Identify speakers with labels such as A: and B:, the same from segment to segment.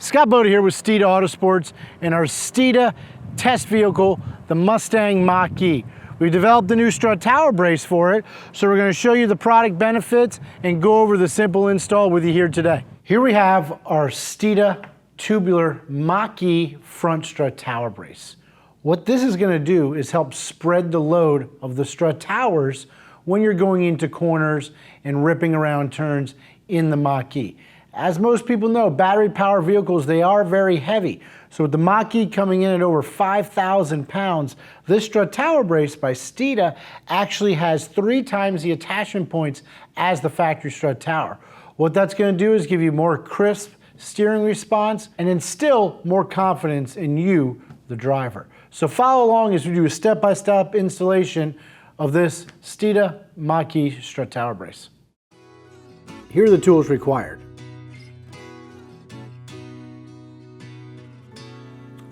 A: Scott Boda here with Steeda Autosports and our Steeda test vehicle, the Mustang Mach-E. We developed a new strut tower brace for it, so we're going to show you the product benefits and go over the simple install with you here today. Here we have our Steeda tubular Mach-E front strut tower brace. What this is going to do is help spread the load of the strut towers when you're going into corners and ripping around turns in the Mach-E. As most people know, battery-powered vehicles, they are very heavy. So with the Mach-E coming in at over 5,000 pounds, this strut tower brace by Steeda actually has 3 times the attachment points as the factory strut tower. What that's going to do is give you more crisp steering response and instill more confidence in you, the driver. So follow along as we do a step-by-step installation of this Steeda Mach-E strut tower brace. Here are the tools required.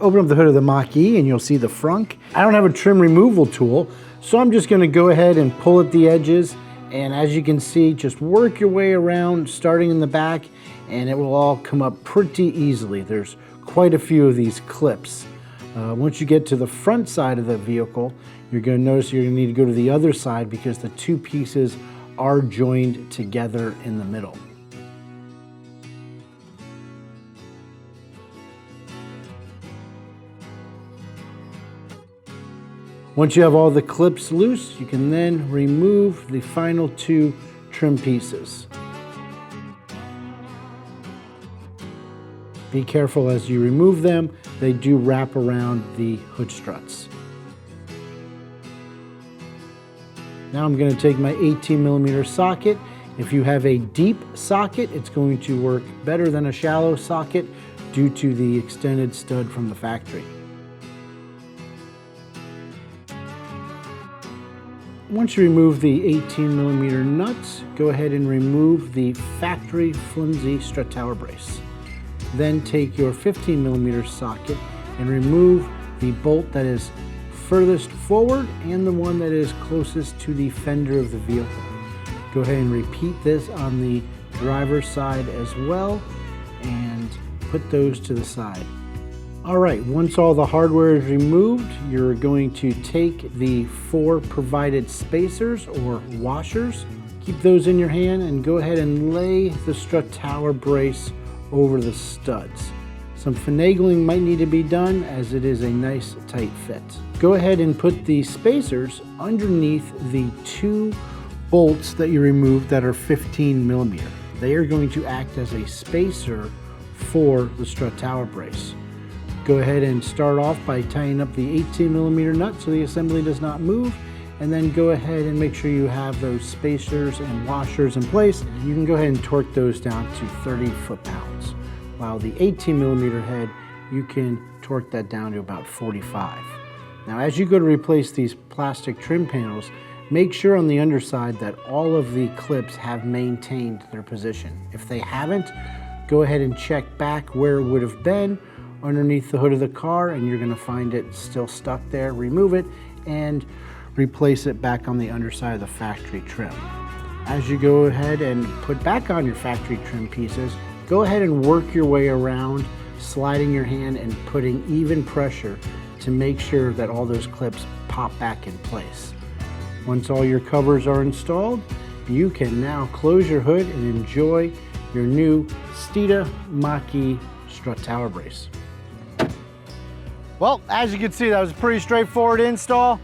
A: Open up the hood of the Mach-E and you'll see the frunk. I don't have a trim removal tool, so I'm just going to go ahead and pull at the edges, and as you can see, just work your way around starting in the back and it will all come up pretty easily. There's quite a few of these clips. Once you get to the front side of the vehicle, you're going to notice you're going to need to go to the other side because the 2 pieces are joined together in the middle. Once you have all the clips loose, you can then remove the final 2 trim pieces. Be careful as you remove them, they do wrap around the hood struts. Now I'm going to take my 18mm socket. If you have a deep socket, it's going to work better than a shallow socket due to the extended stud from the factory. Once you remove the 18mm nuts, go ahead and remove the factory flimsy strut tower brace. Then take your 15mm socket and remove the bolt that is furthest forward and the one that is closest to the fender of the vehicle. Go ahead and repeat this on the driver's side as well and put those to the side. Alright, once all the hardware is removed, you're going to take the 4 provided spacers or washers, keep those in your hand and go ahead and lay the strut tower brace over the studs. Some finagling might need to be done as it is a nice tight fit. Go ahead and put the spacers underneath the 2 bolts that you removed that are 15mm. They are going to act as a spacer for the strut tower brace. Go ahead and start off by tying up the 18mm nut so the assembly does not move, and then go ahead and make sure you have those spacers and washers in place. You can go ahead and torque those down to 30 foot-pounds. While the 18mm head, you can torque that down to about 45. Now as you go to replace these plastic trim panels, make sure on the underside that all of the clips have maintained their position. If they haven't, go ahead and check back where it would have been underneath the hood of the car and you're going to find it still stuck there. Remove it and replace it back on the underside of the factory trim. As you go ahead and put back on your factory trim pieces, go ahead and work your way around, sliding your hand and putting even pressure to make sure that all those clips pop back in place. Once all your covers are installed, you can now close your hood and enjoy your new Steeda Mach-E strut tower brace. Well, as you can see, that was a pretty straightforward install.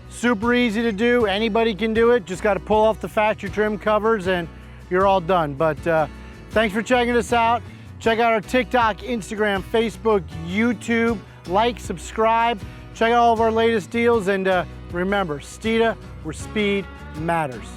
A: Super easy to do. Anybody can do it. Just got to pull off the factory trim covers and you're all done. But thanks for checking us out. Check out our TikTok, Instagram, Facebook, YouTube. Like, subscribe. Check out all of our latest deals. And remember, Steeda, where speed matters.